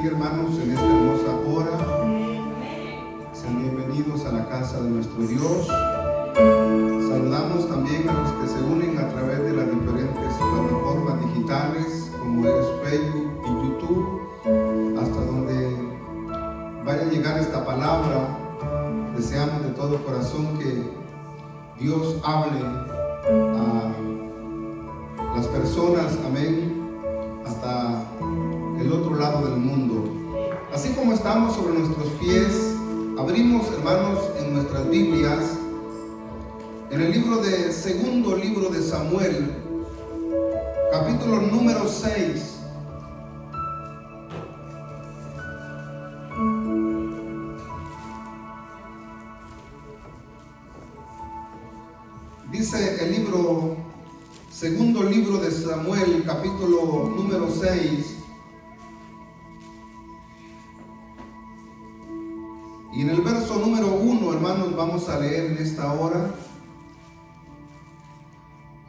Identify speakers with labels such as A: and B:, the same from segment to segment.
A: bendiga, hermanos, en esta hermosa hora. Sean bienvenidos a la casa de nuestro Dios. Saludamos también a los que se unen a través de las diferentes plataformas digitales como es Facebook y YouTube, hasta donde vaya a llegar esta palabra. Deseamos de todo corazón que Dios hable a las personas, amén, hasta el otro lado del mundo. Así como estamos sobre nuestros pies, abrimos, hermanos, en nuestras Biblias, en el segundo libro de Samuel, capítulo número 6. Dice el segundo libro de Samuel, capítulo número 6. Y en el verso número 1, hermanos, vamos a leer en esta hora.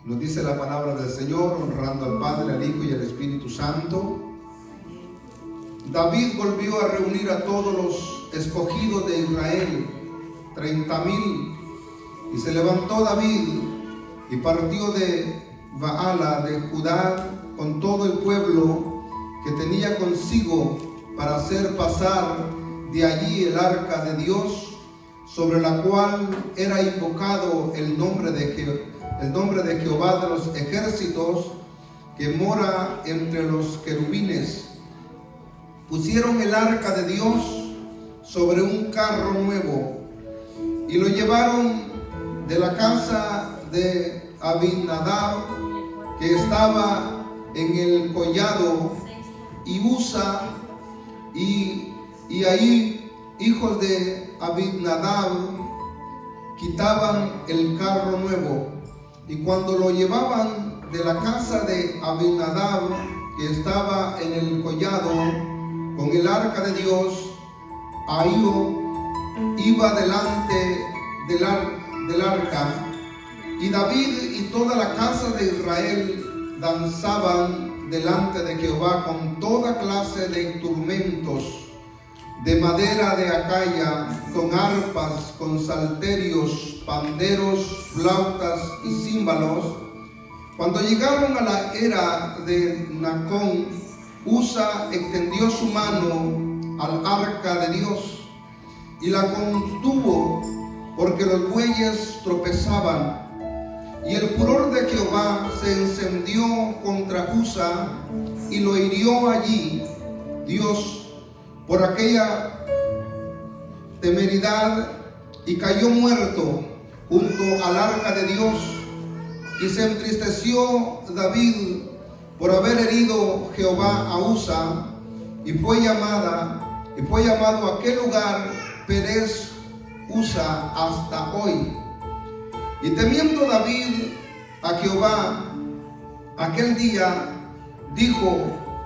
A: Nos dice la palabra del Señor, honrando al Padre, al Hijo y al Espíritu Santo. David volvió a reunir a todos los escogidos de Israel, 30,000. Y se levantó David y partió de Baala de Judá con todo el pueblo que tenía consigo para hacer pasar de allí el arca de Dios, sobre la cual era invocado el nombre de Jehová de los ejércitos, que mora entre los querubines. Pusieron el arca de Dios sobre un carro nuevo y lo llevaron de la casa de Abinadab, que estaba en el collado, y Usa, y ahí hijos de Abinadab quitaban el carro nuevo. Y cuando lo llevaban de la casa de Abinadab, que estaba en el collado, con el arca de Dios, Ahío iba delante del arca, y David y toda la casa de Israel danzaban delante de Jehová con toda clase de instrumentos de madera de Acaya, con arpas, con salterios, panderos, flautas y címbalos. Cuando llegaron a la era de Nacón, Usa extendió su mano al arca de Dios y la contuvo, porque los bueyes tropezaban. Y el furor de Jehová se encendió contra Usa y lo hirió allí Dios por aquella temeridad, y cayó muerto junto al arca de Dios. Y se entristeció David por haber herido Jehová a Usa, y fue llamado aquel lugar Perez Usa hasta hoy. Y temiendo David a Jehová aquel día, dijo: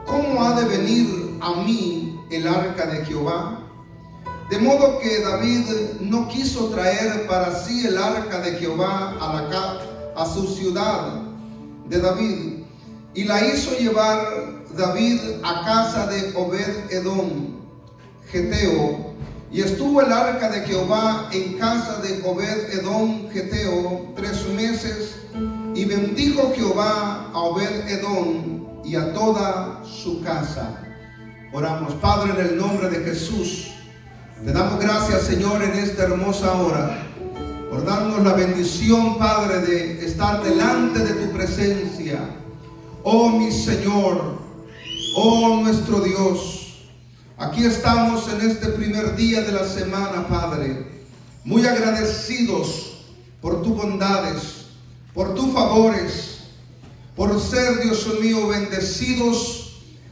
A: ¿cómo ha de venir a mí el arca de Jehová? De modo que David no quiso traer para sí el arca de Jehová a su ciudad de David, y la hizo llevar David a casa de Obed-Edom, Geteo. Y estuvo el arca de Jehová en casa de Obed-Edom, Geteo, 3 meses, y bendijo Jehová a Obed-Edom y a toda su casa. Oramos. Padre, en el nombre de Jesús, te damos gracias, Señor, en esta hermosa hora, por darnos la bendición, Padre, de estar delante de tu presencia. Oh mi Señor, oh nuestro Dios, aquí estamos en este primer día de la semana, Padre, muy agradecidos por tus bondades, por tus favores, por ser, Dios mío, bendecidos,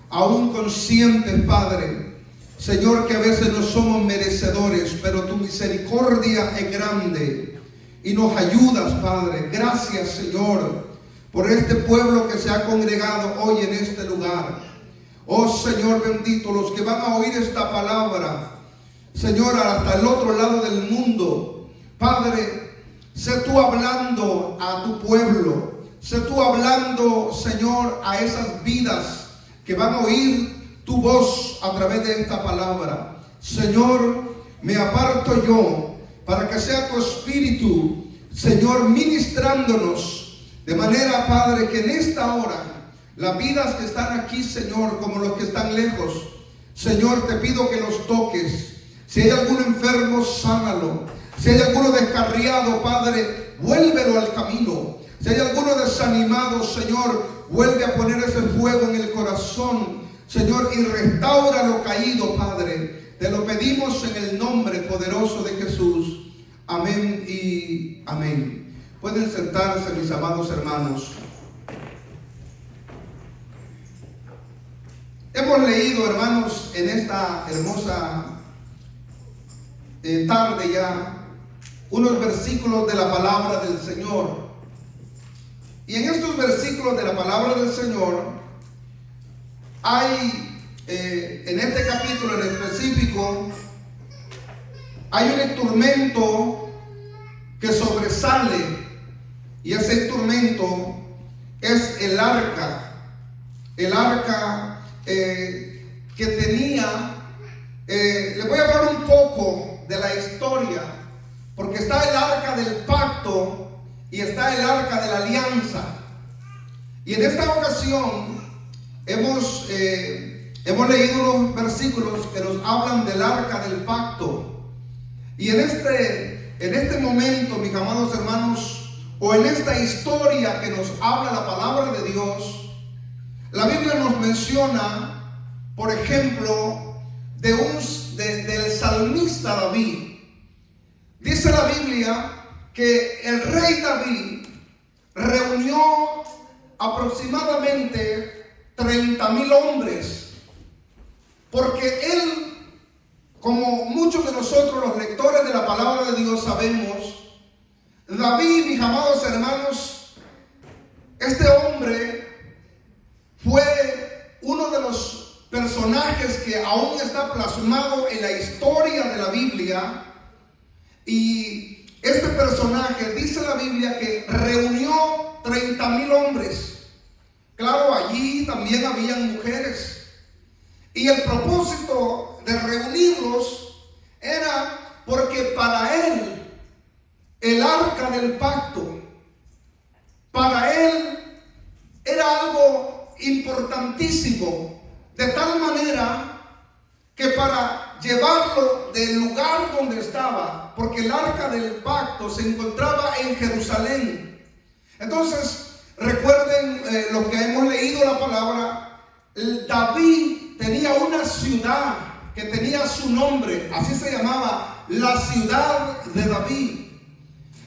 A: aún conscientes, Padre, Señor, que a veces no somos merecedores, pero tu misericordia es grande y nos ayudas, Padre. Gracias, Señor, por este pueblo que se ha congregado hoy en este lugar. Oh Señor bendito, los que van a oír esta palabra, Señor, hasta el otro lado del mundo, Padre, sé tú hablando a tu pueblo, sé tú hablando, Señor, a esas vidas que van a oír tu voz a través de esta palabra. Señor, me aparto yo para que sea tu Espíritu, Señor, ministrándonos de manera, Padre, que en esta hora las vidas que están aquí, Señor, como los que están lejos, Señor, te pido que los toques. Si hay algún enfermo, sánalo. Si hay alguno descarriado, Padre, vuélvelo al camino. Si hay alguno desanimado, Señor, vuelve a poner ese fuego en el corazón, Señor, y restaura lo caído, Padre. Te lo pedimos en el nombre poderoso de Jesús. Amén y amén. Pueden sentarse, mis amados hermanos. Hemos leído, hermanos, en esta hermosa tarde ya, unos versículos de la palabra del Señor. Y en estos versículos de la palabra del Señor hay, en este capítulo en específico, hay un instrumento que sobresale, y ese instrumento es el arca. El arca que tenía, les voy a hablar un poco de la historia, porque está el arca del pacto y está el arca de la alianza. Y en esta ocasión hemos leído unos versículos que nos hablan del arca del pacto. Y en este momento, mis amados hermanos, o en esta historia que nos habla la palabra de Dios, la Biblia nos menciona, por ejemplo, del salmista David. Dice la Biblia que el rey David reunió aproximadamente 30,000 hombres, porque él, como muchos de nosotros los lectores de la palabra de Dios sabemos, David, mis amados hermanos, este hombre fue uno de los personajes que aún está plasmado en la historia de la Biblia. Y este personaje, dice la Biblia, que reunió 30,000 hombres. Claro, allí también habían mujeres. Y el propósito de reunirlos era porque para él, el arca del pacto, para él era algo importantísimo, de tal manera que para llevarlo del lugar donde estaba, porque el arca del pacto se encontraba en Jerusalén. Entonces, recuerden lo que hemos leído la palabra, David tenía una ciudad que tenía su nombre, así se llamaba, la ciudad de David.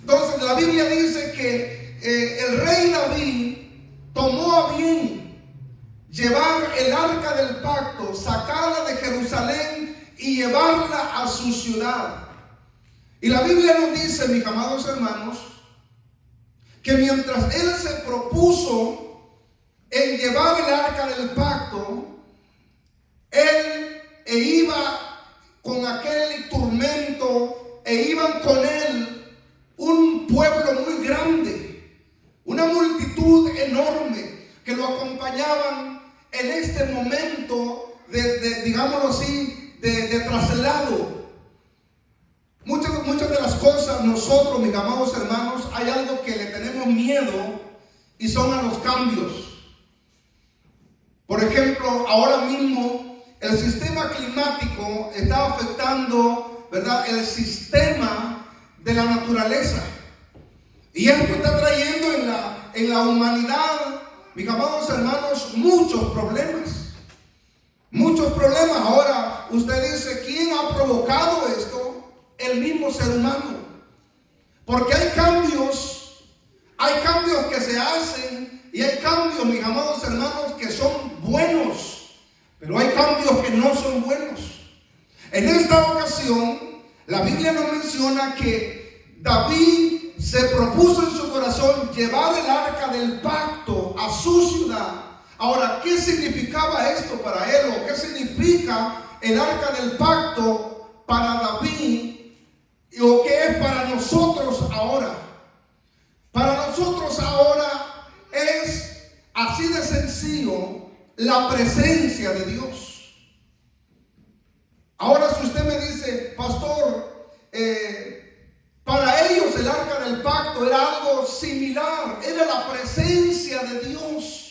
A: Entonces la Biblia dice que el rey David tomó a bien llevar el arca del pacto, sacarla de Jerusalén y llevarla a su ciudad. Y la Biblia nos dice, mis amados hermanos, que mientras él se propuso en llevar el arca del pacto, él iba con aquel tormento, iban con él un pueblo muy grande, una multitud enorme que lo acompañaban en este momento digámoslo así, de traslado. Muchas de las cosas nosotros, mis amados hermanos, hay algo que le tenemos miedo y son a los cambios. Por ejemplo, ahora mismo el sistema climático está afectando, ¿verdad?, el sistema de la naturaleza. Y esto está trayendo en la humanidad, mis amados hermanos, muchos problemas. Muchos problemas. Ahora, usted dice, ¿quién ha provocado esto? El mismo ser humano. Porque hay cambios que se hacen y hay cambios, mis amados hermanos, que son buenos, pero hay cambios que no son buenos. En esta ocasión, la Biblia nos menciona que David se propuso en su corazón llevar el arca del pacto a su ciudad. Ahora, ¿qué significaba esto para él? ¿O qué significa el arca del pacto para David? ¿O qué es para nosotros ahora? Para nosotros ahora es así de sencillo la presencia de Dios. Ahora, si usted me dice, pastor, para ellos el arca del pacto era algo similar, era la presencia de Dios.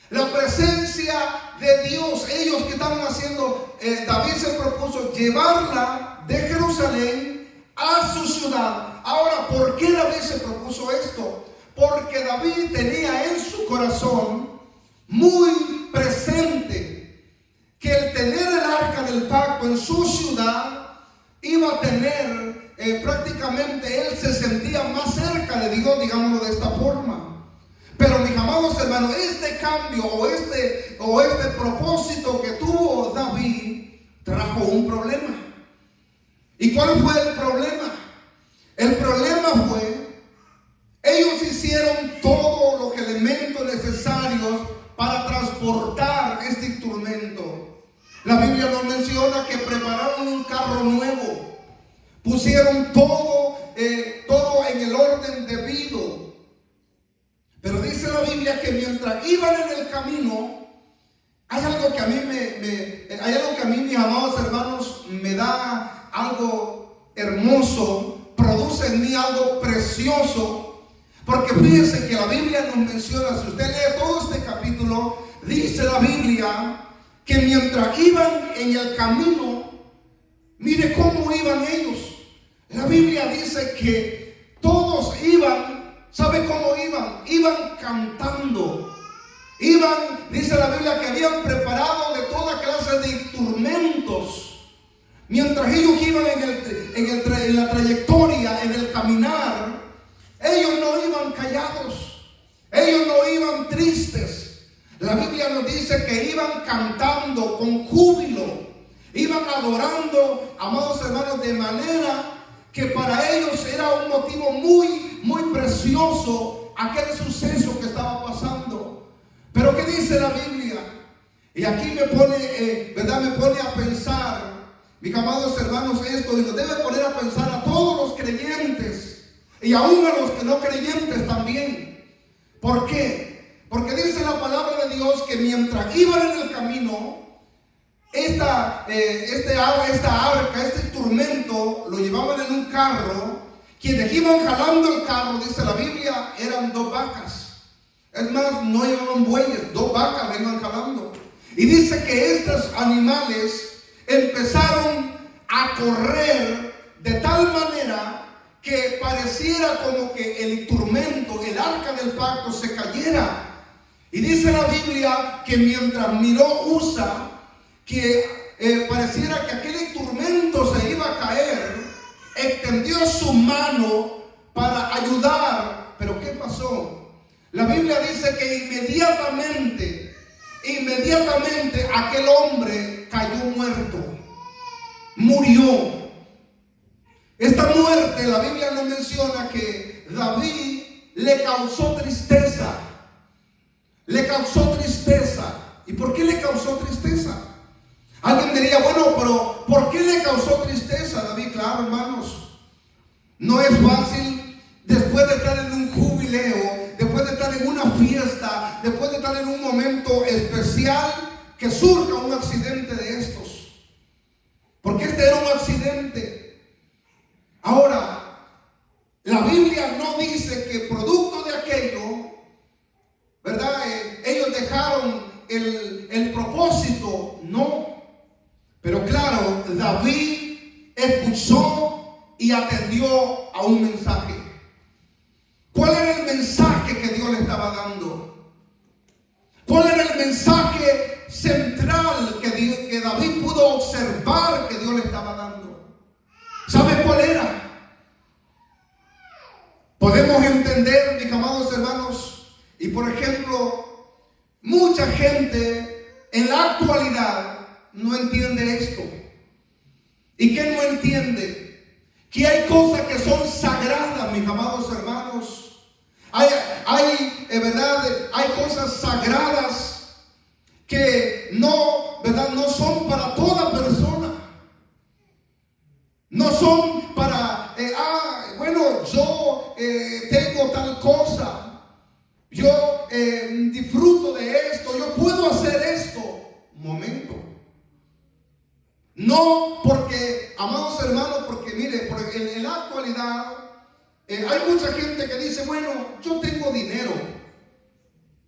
A: La presencia de Dios. Ellos que estaban haciendo, David se propuso llevarla de Jerusalén a su ciudad. Ahora, ¿por qué David se propuso esto? Porque David tenía en su corazón muy presente que el tener el arca del pacto en su ciudad iba a tener, prácticamente él se sentía más cerca de Dios, digámoslo de esta forma. Pero mis amados hermanos, este cambio o este propósito que tuvo David trajo un problema. ¿Y cuál fue el problema? El problema fue, ellos hicieron todos los elementos necesarios para transportar este instrumento. La Biblia nos menciona que prepararon un carro nuevo, pusieron todo en el orden debido. Pero dice la Biblia que mientras iban en el camino, hay algo que a mí, mis amados hermanos, me da algo hermoso, produce en mí algo precioso, porque fíjense que la Biblia nos menciona, si usted lee todo este capítulo, dice la Biblia que mientras iban en el camino, mire cómo iban ellos. La Biblia dice que todos iban. ¿Sabe cómo iban? Iban cantando. Dice la Biblia que habían preparado de toda clase de instrumentos. Mientras ellos iban en la trayectoria, en el caminar, ellos no iban callados. Ellos no iban tristes. La Biblia nos dice que iban cantando con júbilo. Iban adorando, amados hermanos, de manera que para ellos era un motivo muy, muy precioso aquel suceso que estaba pasando. Pero ¿qué dice la Biblia? Y aquí me pone a pensar, mis amados hermanos, esto, y nos debe poner a pensar a todos los creyentes y aún a los que no creyentes también. ¿Por qué? Porque dice la palabra de Dios que mientras iban en el camino, esta arca, este instrumento, lo llevaban en un carro. Quienes iban jalando el carro, dice la Biblia, eran 2 vacas. Es más, no llevaban bueyes, 2 vacas le iban jalando. Y dice que estos animales empezaron a correr de tal manera que pareciera como que el instrumento, el arca del pacto, se cayera. Y dice la Biblia que mientras miró Usa, que pareciera que aquel instrumento se iba a caer, extendió su mano para ayudar. Pero ¿qué pasó? La Biblia dice que inmediatamente aquel hombre cayó muerto, murió. Esta muerte, la Biblia nos menciona que David le causó tristeza. Le causó tristeza. ¿Y por qué le causó tristeza? Alguien diría, bueno, pero ¿por qué le causó tristeza a David? Claro, hermanos, no es fácil después de estar en un jubileo, después de estar en una fiesta, después de estar en un momento especial, que surja un accidente de estos. Porque este era un accidente. Ahora, la Biblia no dice que producto de aquello, ¿verdad? Ellos dejaron el propósito, no. Pero claro, David escuchó y atendió a un mensaje. ¿Cuál era el mensaje que Dios le estaba dando? ¿Cuál era el mensaje central que David pudo observar que Dios le estaba dando? ¿Sabe cuál era? Podemos entender, mis amados hermanos, y por ejemplo, mucha gente en la actualidad no entiende esto. ¿Y qué no entiende? Que hay cosas que son sagradas, mis amados hermanos. Hay cosas sagradas que no son para toda persona. No son para, yo tengo tal cosa. Yo disfruto de esto. Yo puedo hacer esto. Un momento. No porque, amados hermanos, porque mire, en la actualidad hay mucha gente que dice, bueno, yo tengo dinero,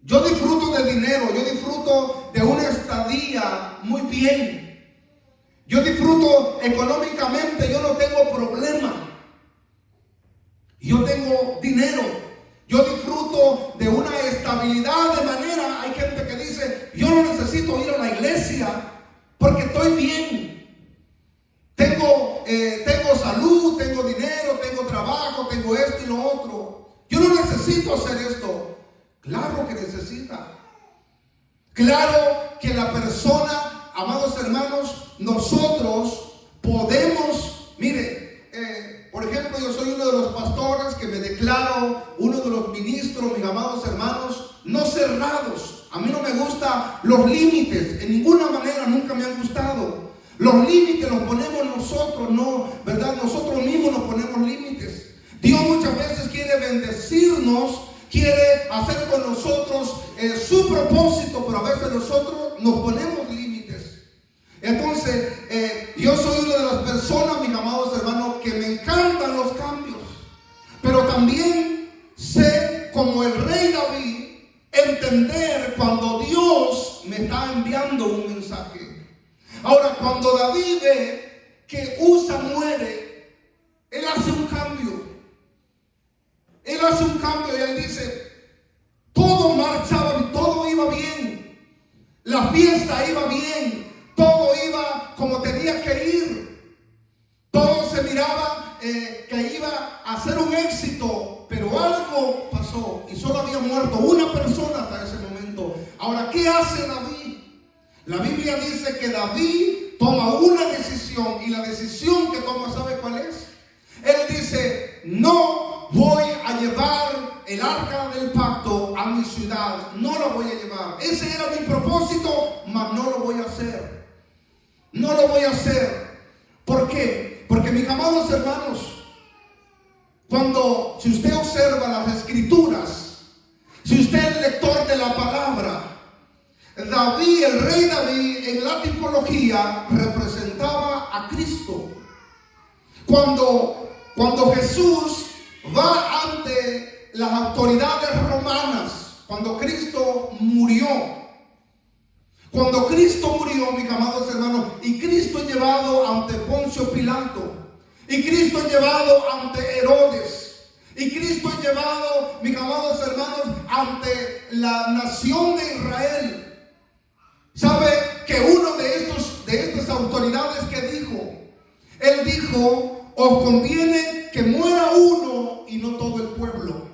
A: yo disfruto de dinero, yo disfruto de una estadía muy bien, yo disfruto económicamente, yo no tengo problema, yo tengo dinero, yo disfruto de una estabilidad de manera. Hay gente que dice, yo no necesito ir a la iglesia porque estoy bien. Tengo salud, tengo dinero, tengo trabajo, tengo esto y lo otro. Yo no necesito hacer esto. Claro que necesita. Claro que la persona, amados hermanos, nosotros podemos, mire, por ejemplo, yo soy uno de los pastores que me declaro uno de los ministros, mis amados hermanos, no cerrados. A mí no me gustan los límites, en ninguna manera nunca me han gustado. Los límites los ponemos nosotros, no, ¿verdad? Nosotros mismos nos ponemos límites. Dios muchas veces quiere bendecirnos, quiere hacer con nosotros su propósito, pero a veces nosotros nos ponemos límites. Entonces, yo soy una de las personas, mis amados hermanos, que me encantan los cambios, pero también sé, como el rey David, entender cuando Dios me está enviando un mensaje. Ahora, cuando David ve que Usa muere, él hace un cambio. Él hace un cambio y él dice, todo marchaba, todo iba bien. La fiesta iba bien, todo iba como tenía que ir. Todo se miraba que iba a ser un éxito, pero algo pasó y solo había muerto una persona hasta ese momento. Ahora, ¿qué hace David? La Biblia dice que David toma una decisión, y la decisión que toma, ¿sabe cuál es? Él dice, no voy a llevar el arca del pacto a mi ciudad, no lo voy a llevar. Ese era mi propósito, mas no lo voy a hacer. No lo voy a hacer. ¿Por qué? Porque, mis amados hermanos, si usted observa las escrituras, si usted es lector de la palabra, David, el rey David, en la tipología representaba a Cristo. Cuando Jesús va ante las autoridades romanas, cuando Cristo murió, mis amados hermanos, y Cristo es llevado ante Poncio Pilato, y Cristo es llevado ante Herodes, y Cristo es llevado, mis amados hermanos, ante la nación de Israel. ¿Sabe que uno de estas autoridades que dijo? Él dijo, os conviene que muera uno y no todo el pueblo.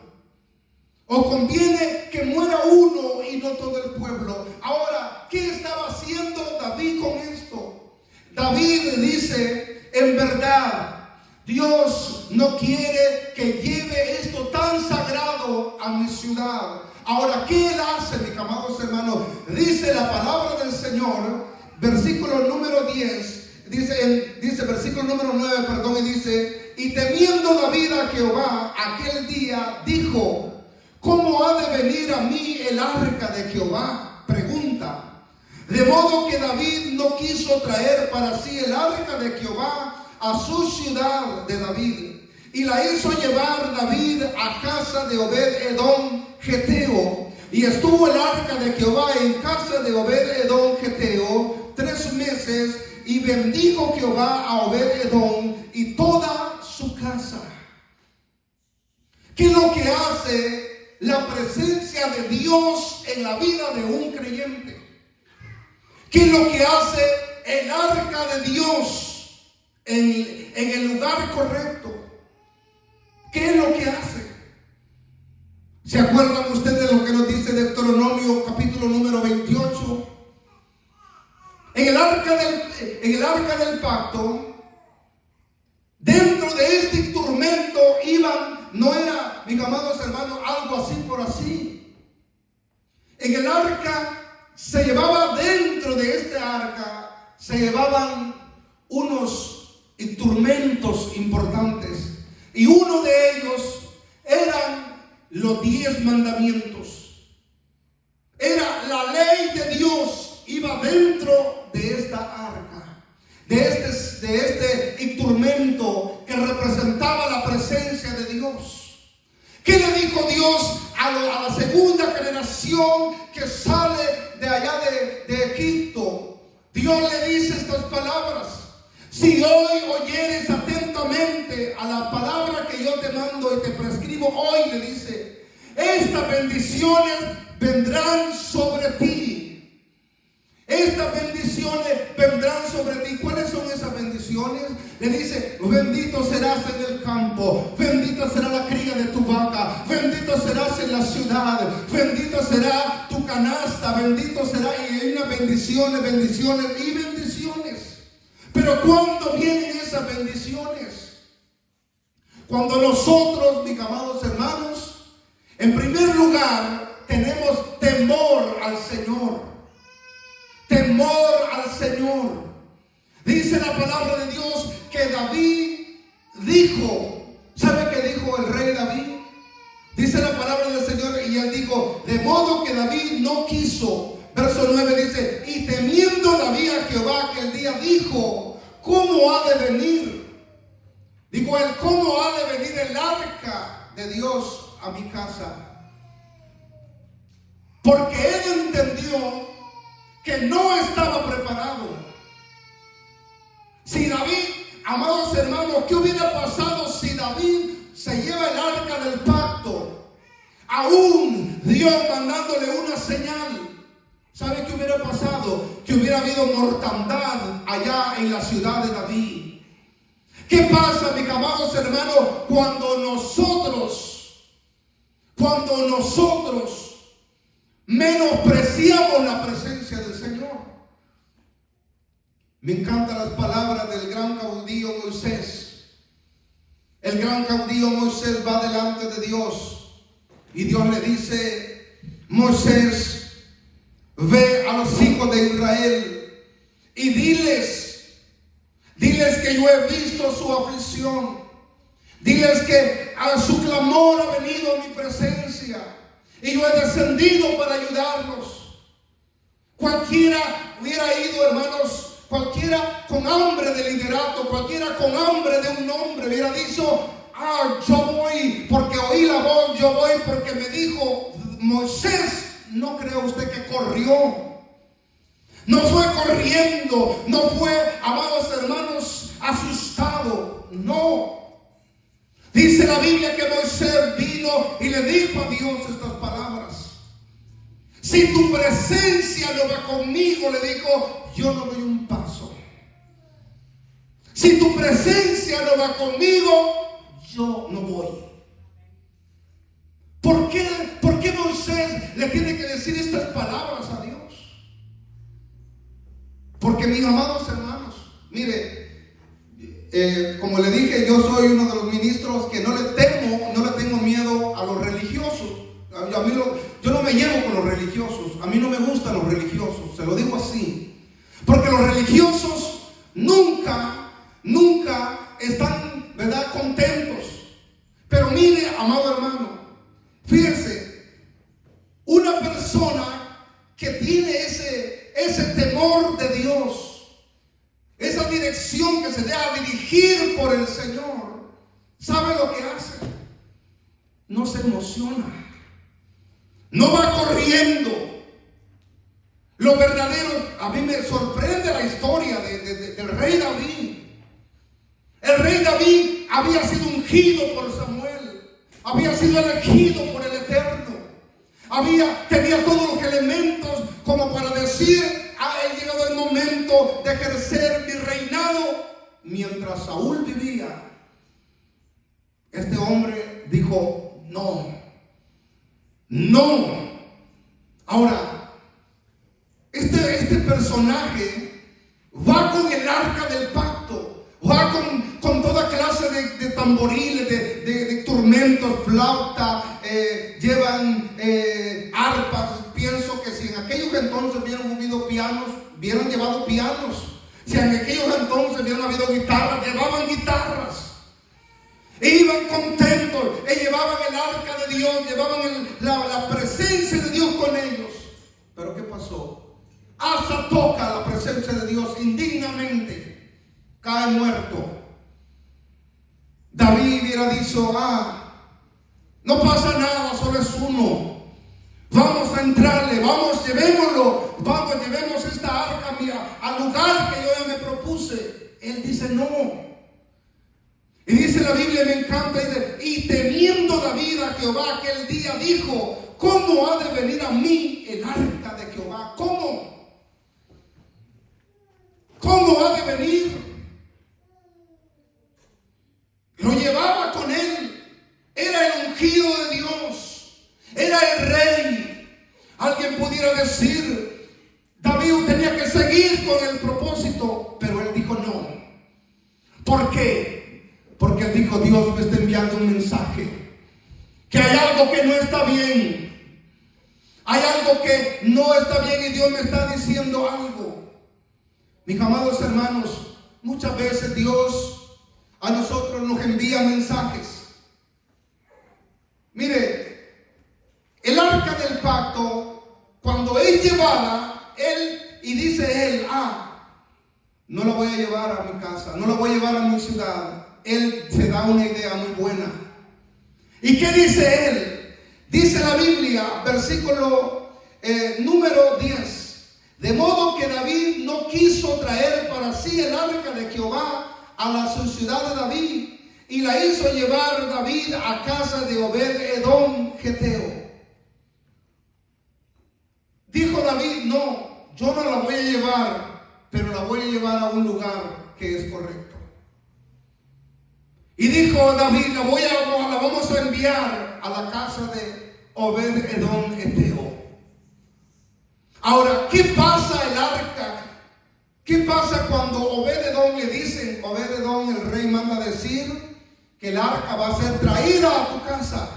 A: Os conviene que muera uno y no todo el pueblo. Ahora, ¿qué estaba haciendo David con esto? David dice, en verdad, Dios no quiere que lleve esto tan sagrado a mi ciudad. Ahora, ¿qué él hace, mis amados hermanos? Dice la palabra del Señor, versículo número 10, dice versículo número 9, perdón, y dice, y temiendo David a Jehová aquel día, dijo, ¿cómo ha de venir a mí el arca de Jehová? Pregunta. De modo que David no quiso traer para sí el arca de Jehová a su ciudad de David, y la hizo llevar David a casa de Obed-Edom Geteo. Y estuvo el arca de Jehová en casa de Obed-Edom Geteo 3 meses, y bendijo Jehová a Obed-Edom y toda su casa. ¿Qué es lo que hace la presencia de Dios en la vida de un creyente? ¿Qué es lo que hace el arca de Dios en el lugar correcto? ¿Qué es lo que hace? ¿Se acuerdan ustedes de lo que nos dice Deuteronomio capítulo número 28? En el arca del pacto, dentro de este instrumento iban, no era, mis amados hermanos, algo así por así. En el arca se llevaba, dentro de este arca, se llevaban unos instrumentos importantes. Y uno de ellos eran los 10 mandamientos. Era la ley de Dios, iba dentro de esta arca. de este instrumento que representaba la presencia de Dios. ¿Qué le dijo Dios a la segunda generación que sale de allá de Egipto? Dios le dice estas palabras: si hoy oyeres atentamente a la palabra que yo te mando y te prescribo hoy, le dice, estas bendiciones vendrán sobre ti. Estas bendiciones vendrán sobre ti. ¿Cuáles son esas bendiciones? Le dice: bendito serás en el campo, bendita será la cría de tu vaca, bendito serás en la ciudad, bendito será tu canasta, bendito será. Y hay unas bendiciones, bendiciones y bendiciones. Pero ¿cuándo vienen esas bendiciones? Cuando nosotros, mis amados hermanos, en primer lugar tenemos temor al Señor. Temor al Señor. Dice la palabra de Dios que David dijo, ¿sabe qué dijo el rey David? Dice la palabra del Señor, y él dijo: de modo que David no quiso. Verso 9 dice: y temiendo David a Jehová aquel día, dijo: ¿cómo ha de venir? Dijo él: ¿cómo ha de venir el arca de Dios a mi casa? Porque él entendió que no estaba preparado. Si David, amados hermanos, ¿qué hubiera pasado si David se lleva el arca del pacto? Aún Dios mandándole una señal. ¿Sabe qué hubiera pasado? Que hubiera habido mortandad allá en la ciudad de David. ¿Qué pasa, mis amados hermanos, cuando nosotros menospreciamos la presencia del Señor? Me encantan las palabras del gran caudillo Moisés. El gran caudillo Moisés va delante de Dios y Dios le dice: Moisés, ve a los hijos de Israel y diles que yo he visto su aflicción. Diles que a su clamor ha venido a mi presencia y yo he descendido para ayudarlos. Cualquiera hubiera ido, hermanos, cualquiera con hambre de liderato, cualquiera con hambre de un hombre hubiera dicho: yo voy porque oí la voz, yo voy porque me dijo. Moisés, no crea usted que corrió. No fue corriendo, no fue, amados hermanos, asustado. No. Dice la Biblia que Moisés vino y le dijo a Dios estas palabras: si tu presencia no va conmigo, le dijo, yo no doy un paso. Si tu presencia no va conmigo, yo no voy. ¿Por qué Moisés le tiene que decir estas palabras a Dios? Porque, mis amados hermanos, mire, como le dije, yo soy uno de los ministros que no le tengo miedo a los religiosos. Yo no me llevo con los religiosos. A mí no me gustan los religiosos, se lo digo así. Porque los religiosos nunca están, ¿verdad?, contentos. Pero mire, amado hermano, fíjense, una persona que tiene ese temor de Dios, esa dirección que se deja dirigir por el Señor, ¿sabe lo que hace? No se emociona, no va corriendo. Lo verdadero, a mí me sorprende la historia del rey David. El rey David había sido ungido por Samuel, había sido elegido por el Eterno, tenía todos los elementos como para decir: ha llegado el momento de ejercer mi reinado. Mientras Saúl vivía, este hombre dijo: no. Ahora, este personaje va con el arca del pacto, va con toda clase de tamboriles, de instrumentos, flauta, llevan arpas. Pienso que si en aquellos entonces hubieran llevado pianos, si en aquellos entonces hubieran habido guitarras, llevaban guitarras. E iban contentos, llevaban el arca de Dios, llevaban la presencia de Dios con ellos. Pero ¿qué pasó? Asa toca la presencia de Dios indignamente. cae muerto. David hubiera dicho: no pasa nada, solo es uno. Vamos a entrarle, vamos, llevémoslo, vamos, llevemos esta arca mía al lugar que yo ya me propuse. Él dice: no. Y dice la Biblia, me encanta, dice: y temiendo David a Jehová aquel día, dijo: ¿cómo ha de venir a mí el arca de Jehová? ¿Cómo? ¿Cómo ha de venir? Lo llevaba con él. Era el ungido de Dios. Era el rey. Alguien pudiera decir: David tenía que seguir con el propósito. Pero él dijo: no. ¿Por qué? Porque él dijo: Dios me está enviando un mensaje. Que hay algo que no está bien. Hay algo que no está bien y Dios me está diciendo algo. Mis amados hermanos, muchas veces Dios a nosotros nos envía mensajes. Mire, el arca del pacto, cuando es llevada, y dice él: no la voy a llevar a mi casa, no la voy a llevar a mi ciudad. Él se da una idea muy buena. ¿Y qué dice él? Dice la Biblia, versículo número 10. De modo que David no quiso traer para sí el arca de Jehová a la ciudad de David, y la hizo llevar David a casa de Obed-Edom Geteo. Dijo David: no, yo no la voy a llevar, pero la voy a llevar a un lugar que es correcto. Y dijo David: la vamos a enviar a la casa de Obed-Edom Geteo. Ahora, ¿qué pasa el arca? ¿Qué pasa cuando Obed-Edom le dicen? Obed-Edom, el rey, manda a decir que el arca va a ser traída a tu casa.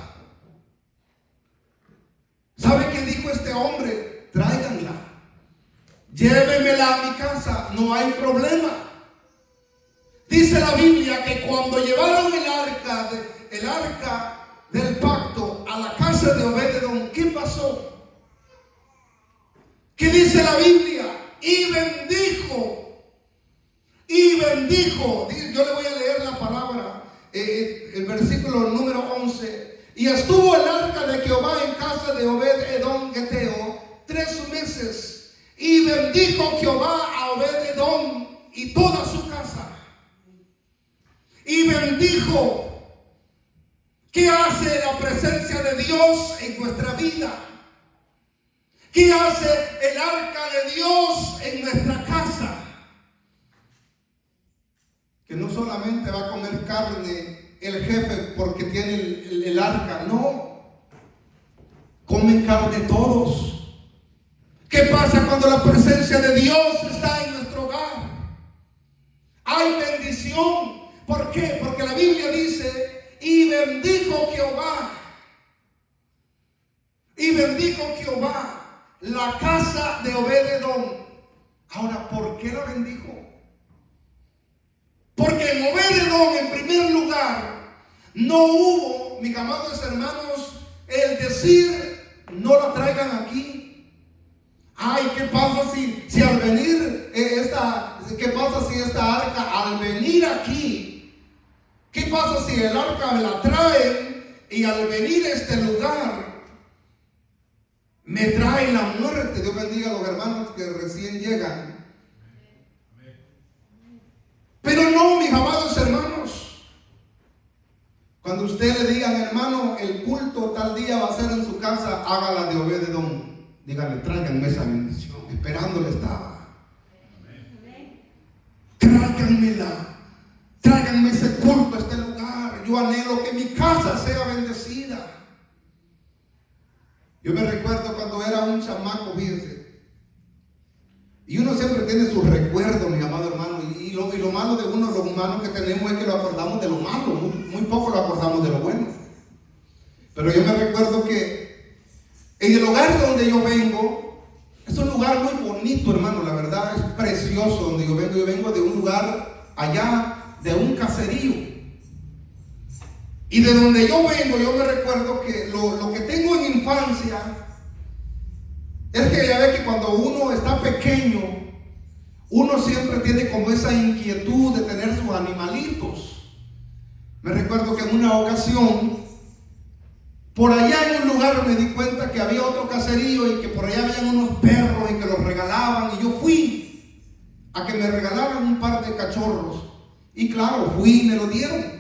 A: ¿Sabe qué dijo este hombre? Tráiganla, llévenmela a mi casa, no hay problema. Dice la Biblia que cuando llevaron el arca del pacto a la casa de Obed-Edom, ¿qué pasó? ¿Qué dice la Biblia? Y bendijo. Yo le voy a leer la palabra, el versículo número 11. Y estuvo el arca de Jehová en casa de Obed-Edom Geteo 3 meses. Y bendijo Jehová a Obed-Edom y toda su casa. Y bendijo. ¿Qué hace la presencia de Dios en nuestra vida? ¿Qué hace el arca de Dios en nuestra casa? Que no solamente va a comer carne el jefe porque tiene el arca, no. Comen carne todos. ¿Qué pasa cuando la presencia de Dios está en nuestro hogar? Hay bendición. ¿Por qué? Porque la Biblia dice: y bendijo Jehová. Y bendijo Jehová la casa de Obed-Edom. Ahora, ¿por qué la bendijo? Porque en Obed-Edom, en primer lugar, no hubo, mis amados hermanos, el decir: no la traigan aquí. Ay, ¿qué pasa si al venir qué pasa si esta arca al venir aquí? ¿Qué pasa si el arca la traen y al venir a este lugar me trae la muerte? Dios bendiga a los hermanos que recién llegan. Pero no, mis amados hermanos. Cuando usted le diga: hermano, el culto tal día va a ser en su casa, hágala de Obed-Edom. Dígale: tráiganme esa bendición. Esperándole estaba. Tráiganmela. Tráiganme ese culto a este lugar. Yo anhelo que mi casa sea bendecida. Yo me recuerdo cuando era un chamaco, fíjense. Y uno siempre tiene sus recuerdos, mi amado hermano. Y lo malo de uno, los humanos que tenemos, es que lo acordamos de lo malo. Muy poco lo acordamos de lo bueno. Pero yo me recuerdo que en el hogar donde yo vengo, es un lugar muy bonito, hermano. La verdad, es precioso donde yo vengo. Yo vengo de un lugar allá, de un caserío. Y de donde yo vengo, yo me recuerdo que lo que tengo en infancia es que ya ve que cuando uno está pequeño, uno siempre tiene como esa inquietud de tener sus animalitos. Me recuerdo que en una ocasión, por allá en un lugar me di cuenta que había otro caserío y que por allá habían unos perros y que los regalaban, y yo fui a que me regalaran un par de cachorros, y claro, fui y me lo dieron.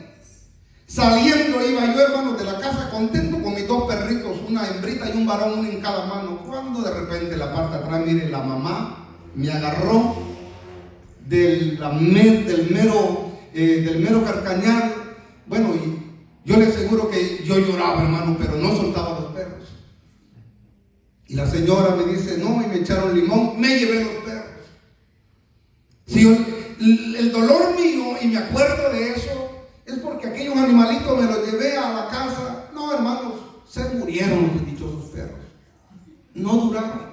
A: Saliendo iba yo, hermano, de la casa contento con mis dos perritos, una hembrita y un varón, uno en cada mano, cuando de repente la parte de atrás, mire, la mamá me agarró del mero carcañal. Bueno, y yo le aseguro que yo lloraba, hermano, pero no soltaba los perros. Y la señora me dice, no, y me echaron limón, me llevé los perros. Si yo, el dolor mío, y me acuerdo de eso, es porque aquellos animalitos me los llevé a la casa. No, hermanos, se murieron los dichosos perros. No duraron.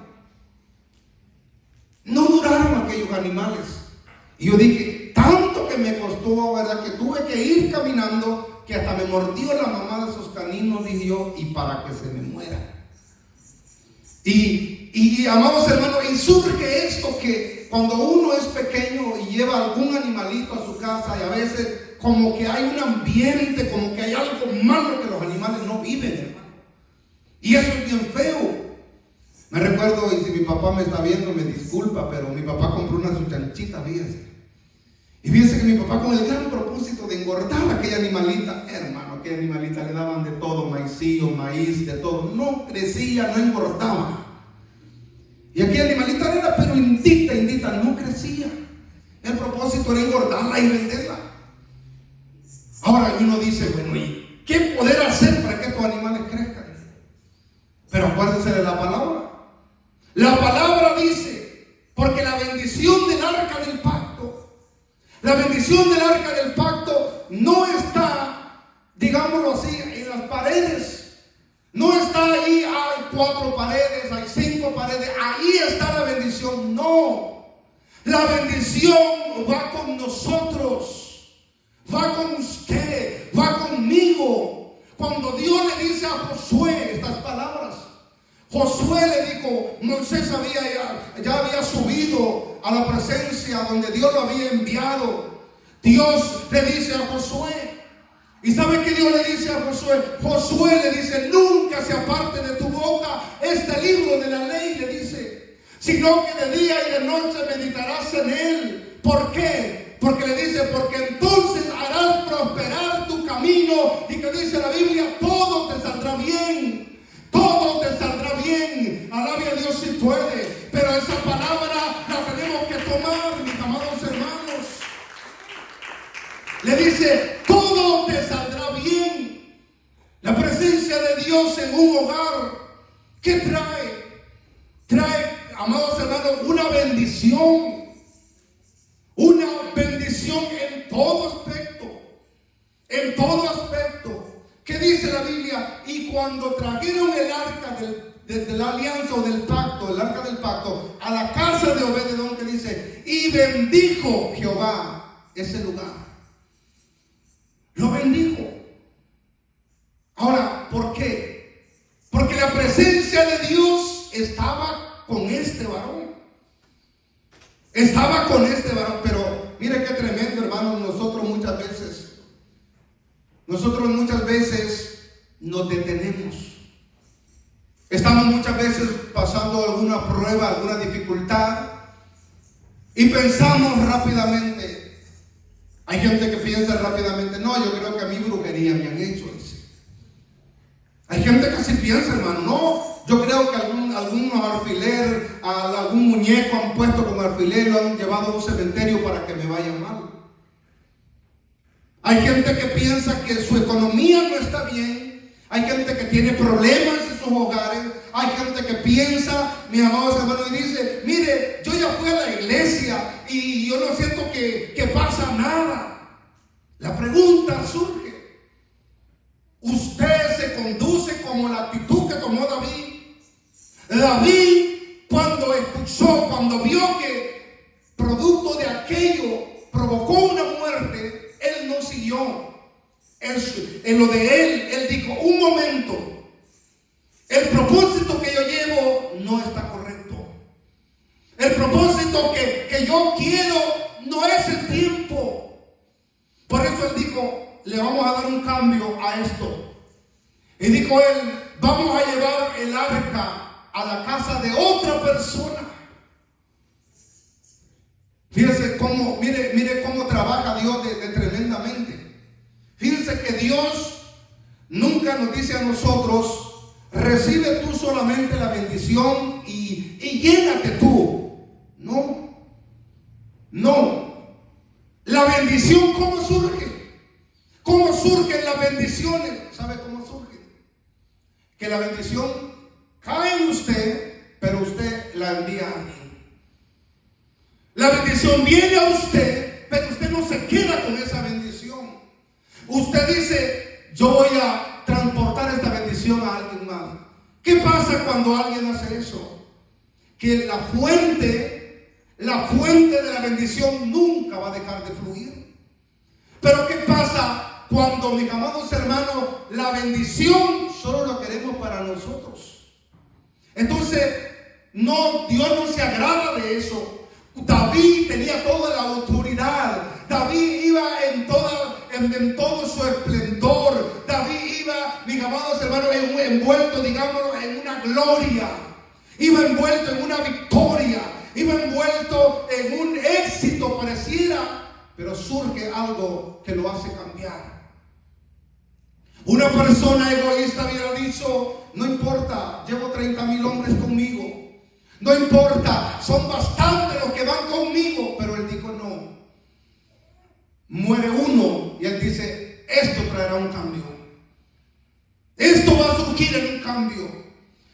A: No duraron aquellos animales. Y yo dije, tanto que me costó, ¿verdad? Que tuve que ir caminando, que hasta me mordió la mamá de esos caninos, dije yo, y para que se me muera. Y amados hermanos, y surge esto que cuando uno es pequeño y lleva algún animalito a su casa, y a veces como que hay un ambiente, como que hay algo malo, que los animales no viven, hermano. Y eso es bien feo. Me recuerdo, y si mi papá me está viendo, me disculpa, pero mi papá compró una su chanchita, fíjense. Y fíjense que mi papá, con el gran propósito de engordar a aquella animalita, hermano, aquella animalita le daban de todo, maicillo, maíz, de todo. No crecía, no engordaba. Y aquella animalita era, pero indita, no crecía. El propósito era engordarla y venderla. Ahora uno dice, bueno, ¿y qué poder hacer para que estos animales crezcan? Pero acuérdense de la palabra. La palabra dice, porque la bendición del arca del pacto, la bendición del arca del pacto no está, digámoslo así, en las paredes. No está ahí, hay 4 paredes, hay 5 paredes, ahí está la bendición. No, la bendición va con nosotros, va con usted, va conmigo. Cuando Dios le dice a Josué estas palabras, Josué le dijo, Moisés ya había subido a la presencia donde Dios lo había enviado. Dios le dice a Josué, ¿y sabe qué Dios le dice a Josué? Josué le dice, nunca se aparte de tu boca este libro de la ley, le dice, sino que de día y de noche meditarás en él. ¿Por qué? Porque le dice, porque entonces harás prosperar tu camino, y que dice la Biblia, todo te saldrá bien. Todo te saldrá bien. Alabe a Dios si puede. Pero esa palabra la tenemos que tomar, mis amados hermanos. Le dice, todo te saldrá bien. La presencia de Dios en un hogar, ¿qué trae? Trae, amados hermanos, una bendición. Una bendición en todo aspecto. En todo aspecto. ¿Qué dice la Biblia? Y cuando trajeron el arca de la alianza o del pacto, el arca del pacto, a la casa de Obed-Edom, que dice, y bendijo Jehová ese lugar. Lo bendijo. Ahora, ¿por qué? Porque la presencia de Dios estaba con este varón. Estaba con este varón. Pero mire qué tremendo, hermano. Nosotros muchas veces nos detenemos. Estamos muchas veces pasando alguna prueba, alguna dificultad, y pensamos rápidamente. Hay gente que piensa rápidamente, no, yo creo que a mí brujería me han hecho, dice. Hay gente que así piensa, hermano, no, yo creo que algunos alfiler, algún muñeco han puesto con alfiler, lo han llevado a un cementerio para que me vaya mal. Hay gente que piensa que su economía no está bien. Hay gente que tiene problemas en sus hogares. Hay gente que piensa, mis amados hermanos, y dice, mire, yo ya fui a la iglesia y yo no siento que pasa nada. La pregunta surge, ¿usted se conduce como la actitud que tomó David? David, cuando vio que producto de aquello provocó una muerte, él no siguió en lo de él dijo, un momento, el propósito que yo llevo no está correcto. El propósito que yo quiero
B: dijo, le vamos a dar un cambio a esto. Y dijo él, vamos a llevar el arca a la casa de otra persona. Fíjense cómo, mire cómo trabaja Dios de tremendamente. Fíjense que Dios nunca nos dice a nosotros, recibe tú solamente la bendición y llénate tú. No. La bendición, ¿cómo surge? ¿Cómo surgen las bendiciones? ¿Sabe cómo surge? Que la bendición cae en usted, pero usted la envía a alguien. La bendición viene a usted, pero usted no se queda con esa bendición. Usted dice, yo voy a transportar esta bendición a alguien más. ¿Qué pasa cuando alguien hace eso? Que la fuente de la bendición nunca va a dejar de fluir. Pero ¿qué pasa cuando, mis amados hermanos, la bendición solo la queremos para nosotros? Entonces, Dios no se agrada de eso. David tenía toda la autoridad. David iba en todo su esplendor. David iba, mis amados hermanos, envuelto, digámoslo, en una gloria. Iba envuelto en una victoria. Iba envuelto en un éxito, pareciera. Pero surge algo que lo hace cambiar. Una persona egoísta hubiera dicho, no importa, llevo 30,000 hombres conmigo. No importa, son bastantes los que van conmigo. Pero él dijo, no. Muere uno y él dice, esto traerá un cambio. Esto va a surgir en un cambio.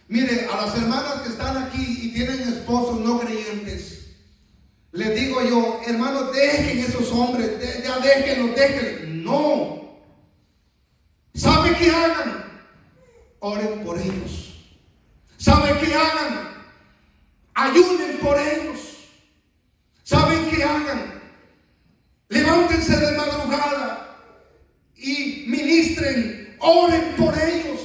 B: Mire, a las hermanas que están aquí y tienen esposos no creyentes, les digo yo, hermanos, dejen esos hombres, ya déjenlos. No. ¿Sabe qué hagan? Oren por ellos. ¿Sabe qué hagan? Ayunen por ellos. ¿Saben qué hagan? Levántense de madrugada y ministren, oren por ellos.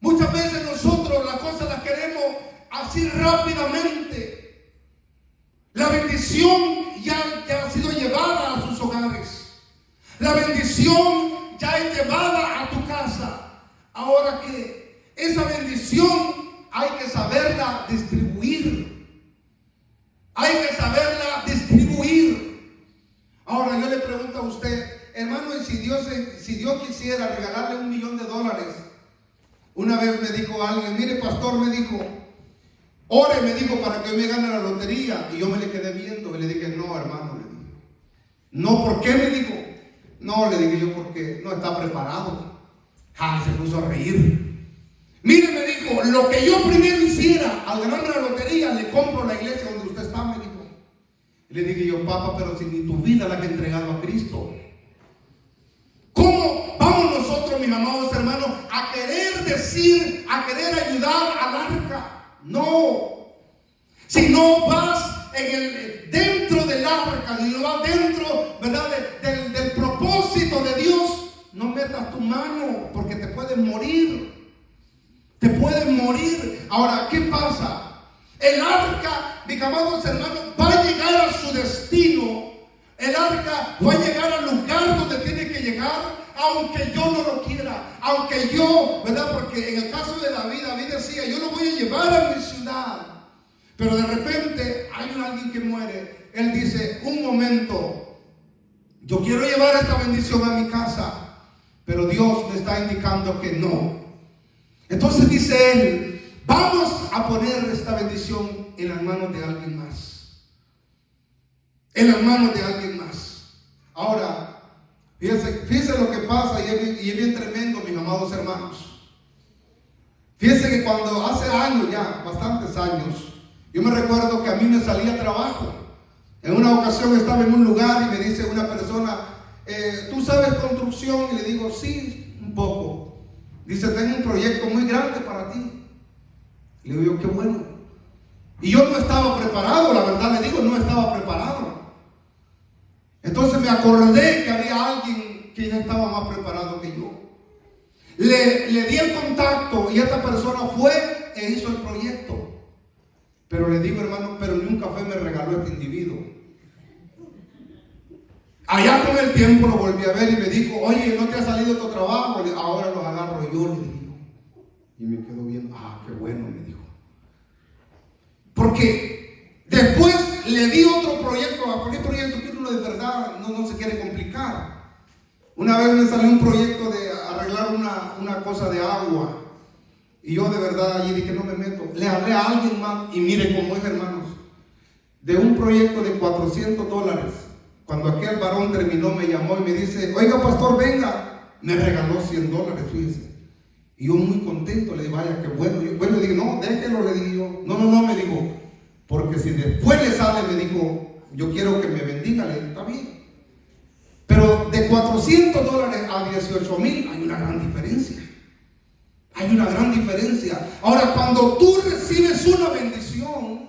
B: Muchas veces nosotros las cosas las queremos así rápidamente. La bendición ya ha sido llevada a sus hogares. La bendición ya es llevada a tu casa. Ahora que esa bendición hay que saberla distribuir. Hay que saberla distribuir. Ahora yo le pregunto a usted, hermano, y si Dios quisiera regalarle $1 millón, una vez me dijo alguien, mire pastor, me dijo, ore, me dijo, para que yo me gane la lotería. Y yo me le quedé viendo y le dije, no, hermano, le dije. No, ¿por qué? Me dijo. No, le dije yo, porque no está preparado. Se puso a reír. Mire, me dijo, lo que yo primero hiciera al ganarme la lotería, le compro la iglesia donde usted está, me dijo. Y le dije yo, papá, pero si ni tu vida la has entregado a Cristo, ¿cómo vamos nosotros, mis amados hermanos, a querer decir, a querer ayudar al arca? No. Si no vas dentro del arca, si no vas dentro, ¿verdad?, del propósito de Dios, no metas tu mano, porque te puedes morir. Te pueden morir. Ahora, ¿qué pasa? El arca, mis amados hermanos, va a llegar a su destino. El arca va a llegar al lugar donde tiene que llegar, aunque yo no lo quiera. Aunque yo, ¿verdad? Porque en el caso de David decía, yo lo voy a llevar a mi ciudad. Pero de repente hay alguien que muere. Él dice, un momento, yo quiero llevar esta bendición a mi casa, pero Dios me está indicando que no. Entonces dice él, vamos a poner esta bendición en las manos de alguien más. En las manos de alguien más. Ahora, fíjense lo que pasa, y es bien tremendo, mis amados hermanos. Fíjense que cuando hace años ya, bastantes años, yo me recuerdo que a mí me salía trabajo. En una ocasión estaba en un lugar y me dice una persona, ¿tú sabes construcción? Y le digo, sí, un poco. Dice, tengo un proyecto muy grande para ti. Le digo yo, qué bueno. Y yo no estaba preparado, la verdad le digo, no estaba preparado. Entonces me acordé que había alguien que ya estaba más preparado que yo. Le di el contacto y esta persona fue e hizo el proyecto. Pero le digo, hermano, pero ni un café me regaló este individuo. Allá con el tiempo lo volví a ver y me dijo, oye, ¿no te ha salido tu trabajo? Ahora los agarro yo, le digo. Y me quedo viendo, qué bueno, me dijo. Porque después le di otro proyecto, ¿por qué proyecto? Que uno de verdad no se quiere complicar. Una vez me salió un proyecto de arreglar una cosa de agua. Y yo de verdad allí dije, no me meto. Le hablé a alguien más y mire cómo es, hermanos. De un proyecto de $400. Cuando aquel varón terminó, me llamó y me dice, oiga, pastor, venga. Me regaló $100, fíjese. Y yo muy contento, le dije, vaya, qué bueno. Yo, bueno, le dije, no, déjelo, le dije yo. No, me dijo, porque si después le sale, me dijo, yo quiero que me bendiga. Le dije, está bien. Pero de $400 a 18,000 hay una gran diferencia. Hay una gran diferencia. Ahora, cuando tú recibes una bendición,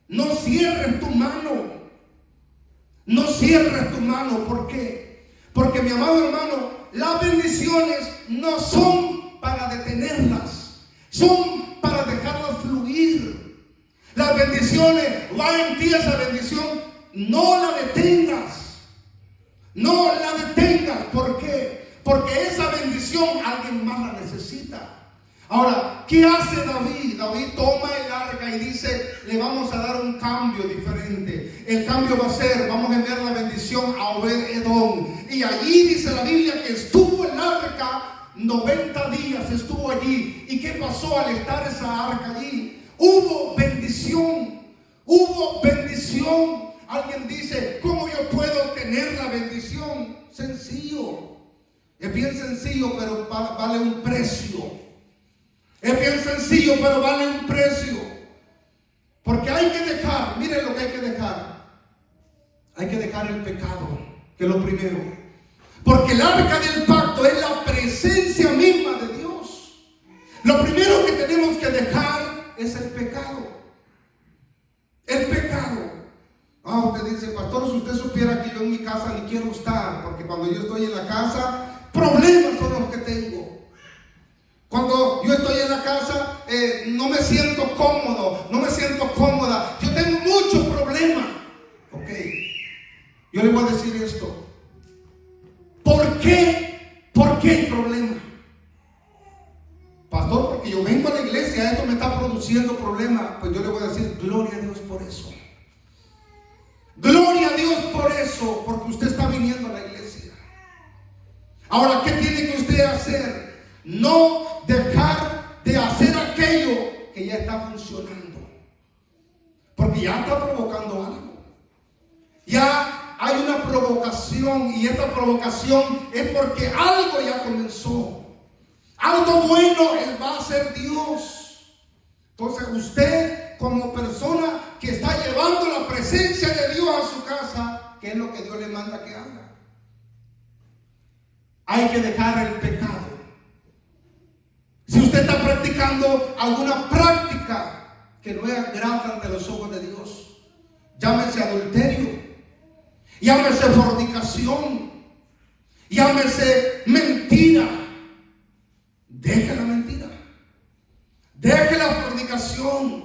B: no cierres tu mano. No cierres tu mano. ¿Por qué? Porque, mi amado hermano, las bendiciones no son para detenerlas, son para dejarlas fluir. Las bendiciones, va en ti esa bendición, no la detengas. No la detengas. ¿Por qué? Porque esa bendición alguien más la necesita. Ahora, ¿qué hace David? David toma el arca y dice, le vamos a dar un cambio diferente. El cambio va a ser, vamos a enviar la bendición a Obed-Edom. Y allí dice la Biblia que estuvo el arca 90 días, estuvo allí. ¿Y qué pasó al estar esa arca allí? Hubo bendición. Hubo bendición. Alguien dice, ¿cómo yo puedo tener la bendición? Sencillo. Es bien sencillo, pero vale un precio. Es bien sencillo, pero vale un precio. Porque hay que dejar, miren lo que hay que dejar. Hay que dejar el pecado, que es lo primero. Porque el arca del pacto es la presencia misma de Dios. Lo primero que tenemos que dejar es el pecado. El pecado. Usted dice, pastor, si usted supiera que yo en mi casa ni quiero estar, porque cuando yo estoy en la casa, problemas son los que tengo. Cuando yo estoy en la casa, no me siento cómodo, no me siento cómoda. Yo tengo muchos problemas. Ok, yo le voy a decir esto. ¿Por qué? ¿Por qué el problema? Pastor, porque yo vengo a la iglesia, esto me está produciendo problemas. Pues yo le voy a decir, gloria a Dios por eso. Gloria a Dios por eso, porque usted está viniendo a la iglesia. Ahora, ¿qué tiene que usted hacer? No dejar de hacer aquello que ya está funcionando, porque ya está provocando algo. Ya hay una provocación, y esta provocación es porque algo ya comenzó. Algo bueno Él va a hacer Dios. Entonces usted, como persona que está llevando la presencia de Dios a su casa, ¿qué es lo que Dios le manda que haga? Hay que dejar el pecado. Si usted está practicando alguna práctica que no es grata ante los ojos de Dios, llámese adulterio, llámese fornicación, llámese mentira, deje la mentira, deje la fornicación.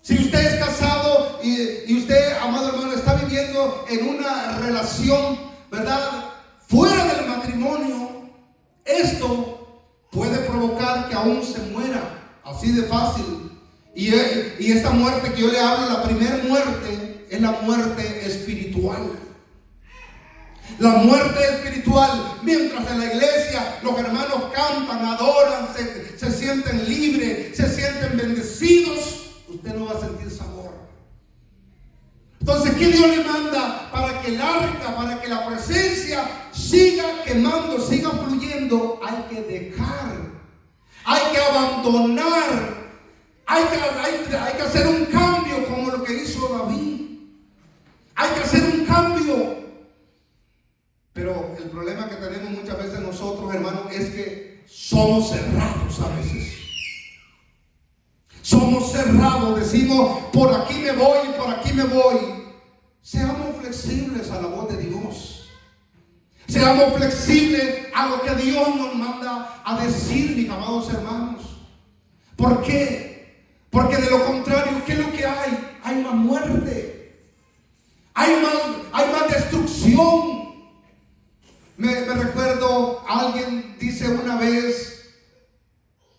B: Si usted es casado y usted, amado hermano, está viviendo en una relación, ¿verdad?, fuera del matrimonio, esto puede provocar que aún se muera, así de fácil. Y esta muerte que yo le hablo, la primera muerte, es la muerte espiritual. La muerte espiritual, mientras en la iglesia los hermanos cantan, adoran, se sienten libres, se sienten bendecidos, usted no va a sentir sabor. Entonces, ¿qué Dios le manda? Para que el arca, para que la presencia siga quemando, siga fluyendo, hay que dejar, hay que abandonar, hay que hacer un cambio como lo que hizo David. Hay que hacer un cambio. Pero el problema que tenemos muchas veces nosotros, hermanos, es que somos cerrados a veces. Somos cerrados, decimos, por aquí me voy, por aquí me voy. Seamos flexibles a la voz de Dios. Seamos flexibles a lo que Dios nos manda a decir, mis amados hermanos. ¿Por qué? Porque de lo contrario, ¿qué es lo que hay? Hay más muerte. Hay más destrucción. emoción. Me recuerdo, alguien dice una vez,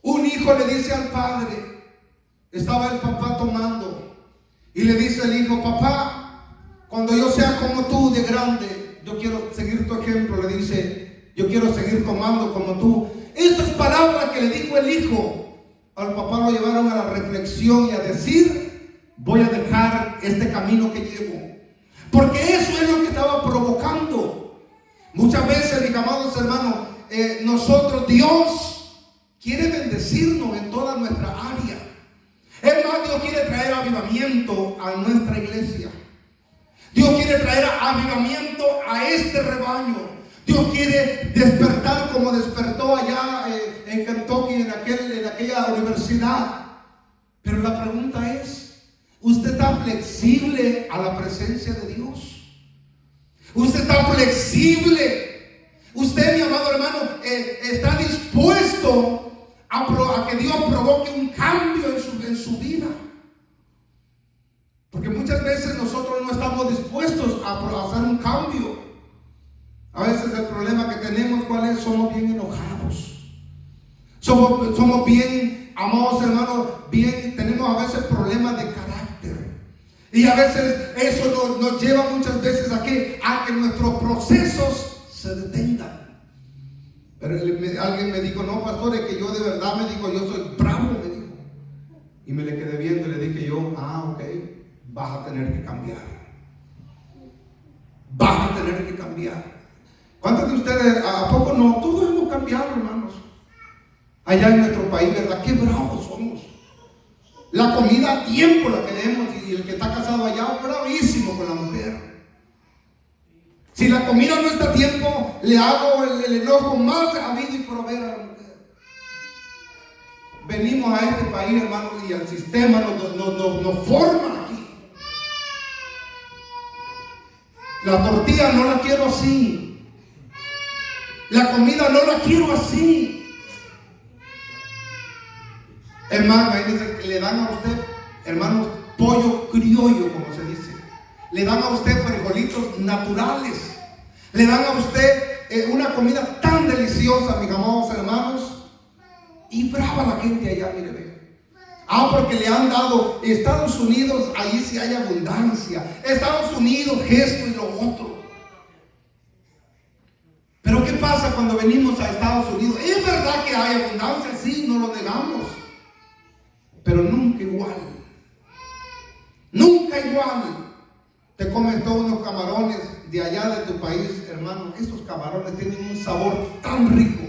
B: un hijo le dice al padre, estaba el papá tomando, y le dice el hijo: papá, cuando yo sea como tú de grande, yo quiero seguir tu ejemplo. Le dice: yo quiero seguir tomando como tú. Estas palabras que le dijo el hijo, al papá lo llevaron a la reflexión y a decir: voy a dejar este camino que llevo, porque eso es lo que estaba provocando. Muchas veces, mis amados hermanos, nosotros, Dios quiere bendecirnos en toda nuestra área. Es más, Dios quiere traer avivamiento a nuestra iglesia. Dios quiere traer avivamiento a este rebaño. Dios quiere despertar como despertó allá en Kentucky, en aquella universidad. Pero la pregunta es: ¿usted está flexible a la presencia de Dios? ¿Usted está flexible? ¿Usted, mi amado hermano, está dispuesto a que Dios provoque un cambio en su vida? Porque muchas veces nosotros no estamos dispuestos a hacer un cambio. A veces el problema que tenemos, ¿cuál es? Somos bien enojados. Somos bien, amados hermanos, tenemos a veces problemas de carácter. Y a veces eso nos lleva muchas veces a que nuestros procesos se detengan. Pero alguien me dijo: no, pastor, es que yo de verdad, me dijo, yo soy bravo, me dijo. Y me le quedé viendo y le dije yo: ok, vas a tener que cambiar. Vas a tener que cambiar. ¿Cuántos de ustedes, a poco no? Todos hemos cambiado, hermanos. Allá en nuestro país, ¿verdad? Qué bravos somos. La comida a tiempo la queremos, y el que está casado allá, bravísimo con la mujer. Si la comida no está a tiempo, le hago el enojo más habido y por haber a la mujer. Venimos a este país, hermanos, y el sistema nos forma aquí. La tortilla no la quiero así. La comida no la quiero así. Hermano, le dan a usted, hermanos, pollo criollo, como se dice. Le dan a usted frijolitos naturales. Le dan a usted una comida tan deliciosa, mis amados hermanos. Y brava la gente allá, mire, ve. Porque le han dado Estados Unidos, allí sí hay abundancia. Estados Unidos, esto y lo otro. Pero ¿qué pasa cuando venimos a Estados Unidos? Es verdad que hay abundancia, sí, no lo negamos. Pero nunca igual. Nunca igual. Te comes todos unos camarones de allá de tu país, hermano. Esos camarones tienen un sabor tan rico.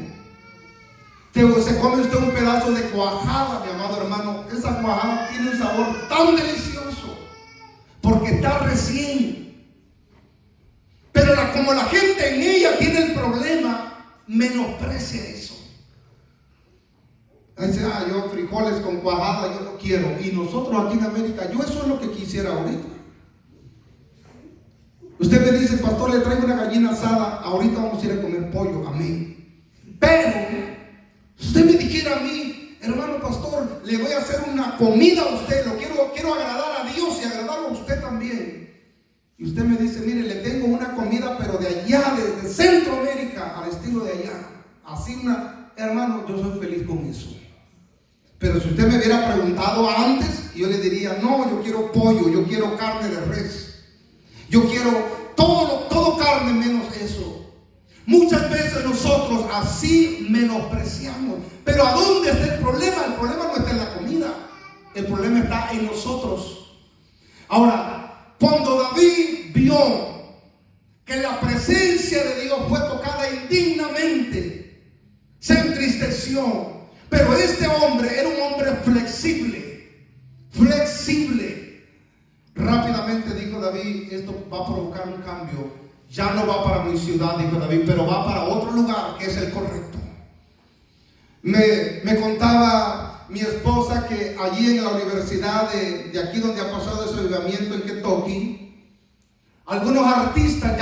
B: Se come usted un pedazo de cuajada, mi amado hermano. Esa cuajada tiene un sabor tan delicioso, porque está recién. Pero como la gente en ella tiene el problema, menosprecia eso. Dice: yo frijoles con cuajada, yo no quiero. Y nosotros aquí en América, yo eso es lo que quisiera ahorita. Usted me dice: pastor, le traigo una gallina asada, ahorita vamos a ir a comer pollo, amén. Pero si usted me dijera a mí: hermano pastor, le voy a hacer una comida a usted, quiero agradar a Dios y agradarlo a usted también. Y usted me dice: mire, le tengo una comida, pero de allá, de Centroamérica, al estilo de allá. Así hermano, yo soy feliz con eso. Pero si usted me hubiera preguntado antes, yo le diría: no, yo quiero pollo, yo quiero carne de res, yo quiero todo carne menos eso. Muchas veces nosotros así menospreciamos. Pero ¿a dónde está el problema? El problema no está en la comida, el problema está en nosotros. Ahora, cuando David vio que la presencia de Dios fue tocada indignamente, se entristeció. Pero este hombre era un hombre flexible. Rápidamente dijo David: esto va a provocar un cambio. Ya no va para mi ciudad, dijo David, pero va para otro lugar que es el correcto. Me contaba mi esposa que allí en la universidad de aquí donde ha pasado ese avivamiento en Kentucky, algunos artistas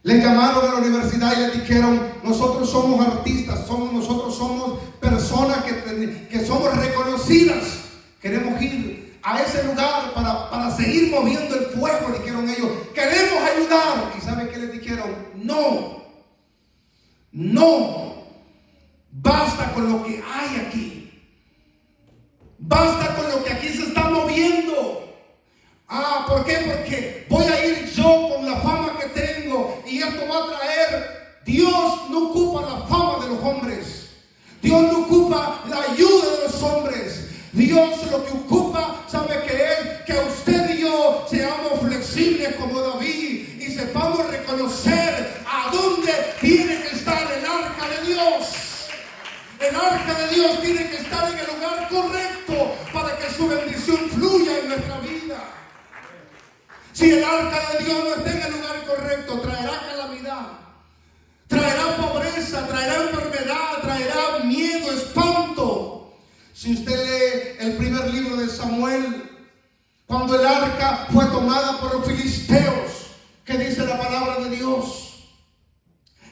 B: le llamaron a la universidad y le dijeron: nosotros somos artistas, nosotros somos personas que somos reconocidas. Queremos ir a ese lugar para seguir moviendo el fuego, dijeron ellos. Queremos ayudar. No, basta con lo que hay aquí. Basta con lo que aquí se está moviendo. ¿Por qué? Porque voy a ir yo con la fama que tengo y esto va a traer. Dios no ocupa la fama de los hombres. Dios no ocupa la ayuda de los hombres. Dios lo que ocupa, ¿sabe qué es? Que usted y yo seamos flexibles como David y sepamos reconocer a dónde tiene que estar el arca de Dios. El arca de Dios tiene que estar en el lugar correcto para que su bendición fluya en nuestra vida. Si el arca de Dios no está en el lugar correcto, traerá calamidad, traerá pobreza, traerá enfermedad, traerá miedo, espanto. Si usted lee el primer libro de Samuel, cuando el arca fue tomada por los filisteos, ¿qué dice la palabra de Dios?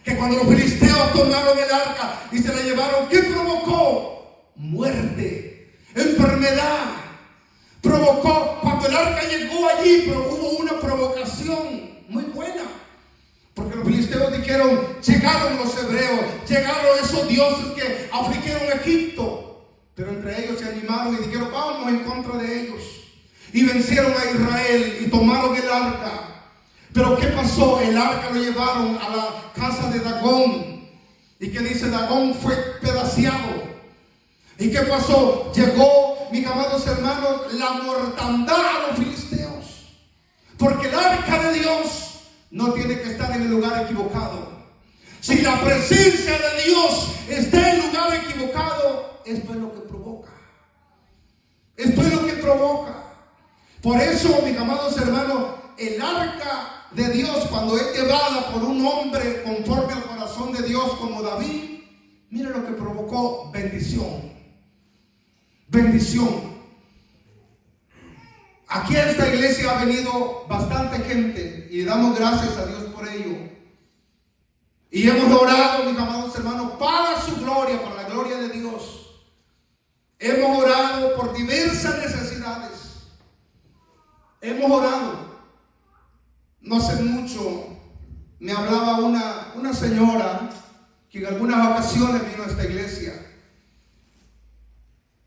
B: Que cuando los filisteos tomaron el arca y se la llevaron, ¿qué provocó? Muerte, enfermedad. Provocó, cuando el arca llegó allí, pero hubo una provocación muy buena. Porque los filisteos dijeron, llegaron los hebreos, llegaron esos dioses que afligieron a Egipto. Pero entre ellos se animaron y dijeron, vamos en contra de ellos. Y vencieron a Israel y tomaron el arca. Pero ¿qué pasó? El arca lo llevaron a la casa de Dagón. ¿Y qué dice? Dagón fue pedaciado. ¿Y qué pasó? Llegó, mis amados hermanos, la mortandad a los filisteos. Porque el arca de Dios no tiene que estar en el lugar equivocado. Si la presencia de Dios está en el lugar equivocado, esto es lo que provoca. Esto es lo que provoca. Por eso, mis amados hermanos, el arca de Dios, cuando es llevada por un hombre conforme al corazón de Dios como David, mire lo que provocó: bendición. Bendición. Aquí a esta iglesia ha venido bastante gente y le damos gracias a Dios por ello. Y hemos orado, mis amados hermanos, para su gloria, para la gloria de Dios. Hemos orado por diversas necesidades. Hemos orado. No hace mucho me hablaba una señora que en algunas ocasiones vino a esta iglesia.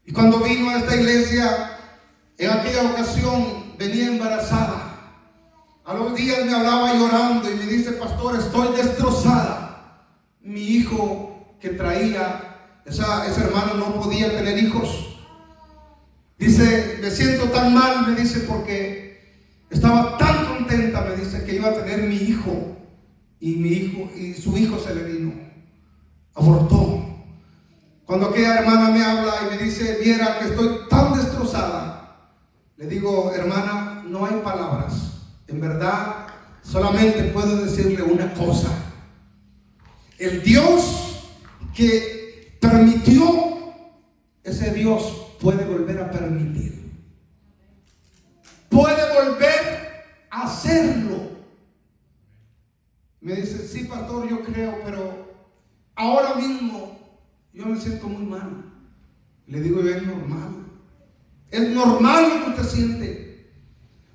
B: Y cuando vino a esta iglesia, en aquella ocasión venía embarazada. A los días me hablaba llorando y me dice: pastor, estoy destrozada. Mi hijo que traía, esa hermana no podía tener hijos. Dice: me siento tan mal, me dice, porque estaba tan contenta, me dice, que iba a tener mi hijo. Y su hijo se le vino, abortó. Cuando aquella hermana me habla y me dice: viera que estoy tan destrozada, le digo: hermana, no hay palabras. En verdad, solamente puedo decirle una cosa. El Dios que permitió, ese Dios puede volver a permitir. Puede volver a hacerlo. Me dice: sí, pastor, yo creo, pero ahora mismo yo me siento muy mal. Le digo yo: es normal. Es normal lo que usted siente.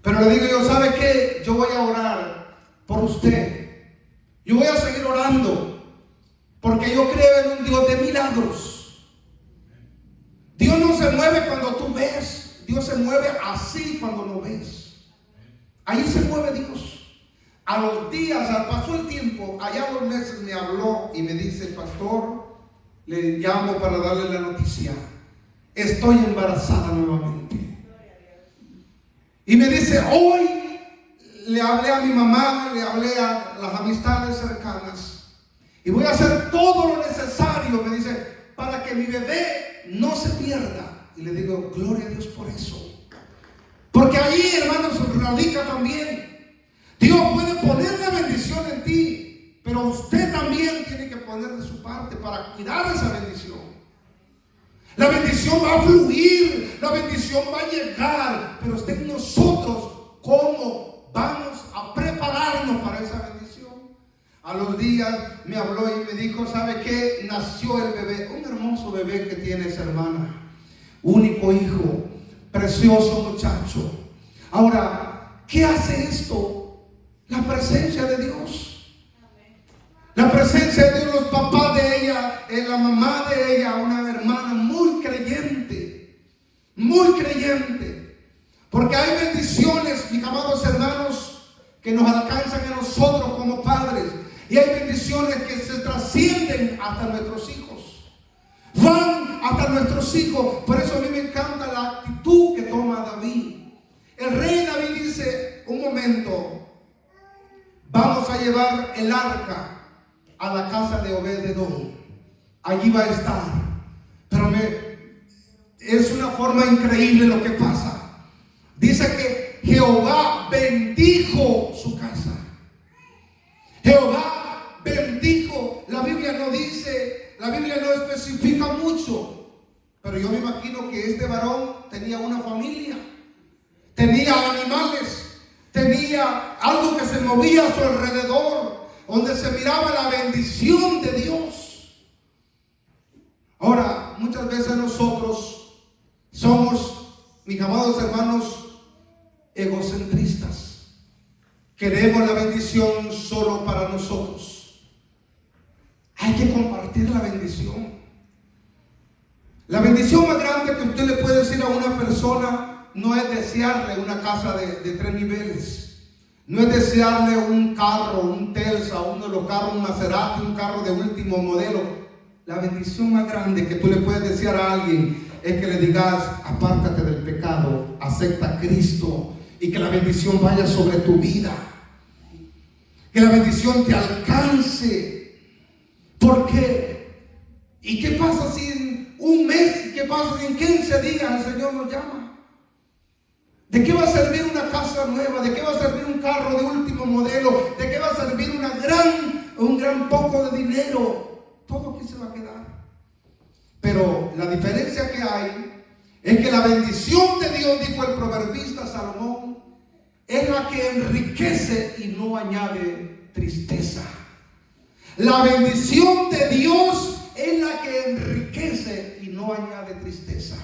B: Pero le digo yo: ¿sabe qué? Yo voy a orar por usted. Yo voy a seguir orando. Porque yo creo en un Dios de milagros. Dios no se mueve cuando tú ves. Dios se mueve así cuando no ves. Ahí se mueve Dios. A los días, pasó el tiempo, allá 2 meses me habló y me dice: pastor, le llamo para darle la noticia. Estoy embarazada nuevamente. Y me dice: hoy le hablé a mi mamá, le hablé a las amistades cercanas y voy a hacer todo lo necesario, me dice, para que mi bebé no se pierda. Y le digo: gloria a Dios por eso. Porque ahí, hermanos, radica también. Dios puede poner la bendición en ti, pero usted también tiene que poner de su parte para cuidar esa bendición. La bendición va a fluir, la bendición va a llegar, pero está en nosotros cómo vamos a prepararnos para esa bendición. A los días me habló y me dijo: ¿sabe qué? Nació el bebé, un hermoso bebé que tiene esa hermana, único hijo, precioso muchacho. Ahora, ¿qué hace esto? La presencia de Dios. La presencia de Dios. Los papás que nos alcanzan a nosotros como padres. Y hay bendiciones que se trascienden hasta nuestros hijos. Van hasta nuestros hijos. Por eso a mí me encanta la actitud que toma David. El rey David dice, un momento, vamos a llevar el arca a la casa de Obed-edom. Allí va a estar. Pero es una forma increíble lo que pasa. Dice que Jehová bendijo su casa. Jehová bendijo. La Biblia no dice, la Biblia no especifica mucho, pero yo me imagino que este varón tenía una familia, tenía animales, tenía algo que se movía a su alrededor, donde se miraba la bendición de Dios. Ahora, muchas veces nosotros somos, mis amados hermanos, egocentristas. Queremos la bendición solo para nosotros. Hay que compartir la bendición. La bendición más grande que usted le puede decir a una persona no es desearle una casa de 3 niveles. No es desearle un carro, un Telsa, uno de los carros, un Maserati, un carro de último modelo. La bendición más grande que tú le puedes desear a alguien es que le digas, apártate del pecado, acepta a Cristo y que la bendición vaya sobre tu vida. Que la bendición te alcance. ¿Por qué? ¿Y qué pasa si en un mes? ¿Qué pasa si en 15 días el Señor nos llama? ¿De qué va a servir una casa nueva? ¿De qué va a servir un carro de último modelo? ¿De qué va a servir un gran poco de dinero? Todo aquí se va a quedar. Pero la diferencia que hay es que la bendición de Dios, dijo el proverbista Salomón, es la que enriquece y no añade tristeza. La bendición de Dios es la que enriquece y no añade tristeza.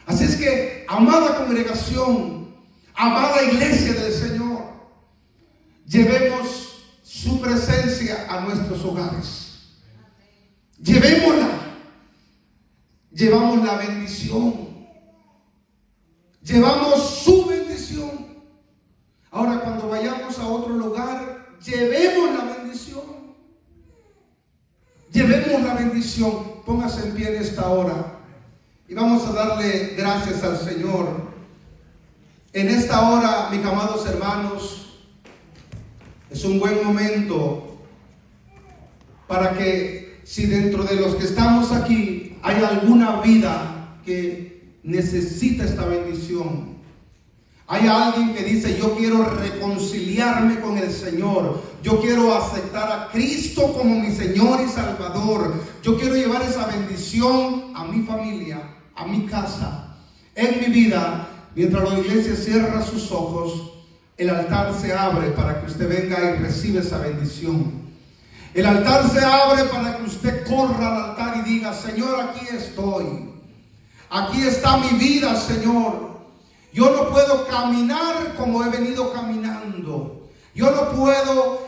B: Así es que, amada congregación, amada iglesia del Señor, llevemos su presencia a nuestros hogares. Llevémosla. Llevamos la bendición. Llevamos su bendición. Ahora, cuando vayamos a otro lugar, llevemos la bendición. Llevemos la bendición. Póngase en pie en esta hora y vamos a darle gracias al Señor. En esta hora, mis amados hermanos, es un buen momento para que, si dentro de los que estamos aquí hay alguna vida que necesita esta bendición, hay alguien que dice, yo quiero reconciliarme con el Señor, yo quiero aceptar a Cristo como mi Señor y Salvador, yo quiero llevar esa bendición a mi familia, a mi casa, en mi vida. Mientras la iglesia cierra sus ojos, el altar se abre para que usted venga y reciba esa bendición. El altar se abre para que usted corra al altar y diga, Señor, aquí estoy. Aquí está mi vida, Señor. Yo no puedo caminar como he venido caminando. Yo no puedo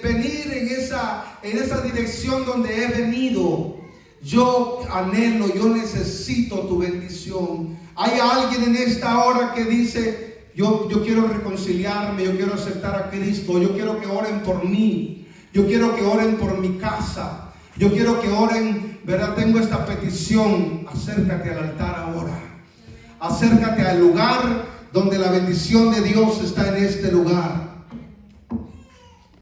B: venir en esa dirección donde he venido. Yo anhelo, yo necesito tu bendición. Hay alguien en esta hora que dice, yo quiero reconciliarme, yo quiero aceptar a Cristo, yo quiero que oren por mí, yo quiero que oren por mi casa, yo quiero que oren, ¿verdad? Tengo esta petición. Acércate al altar ahora. Acércate al lugar donde la bendición de Dios está en este lugar.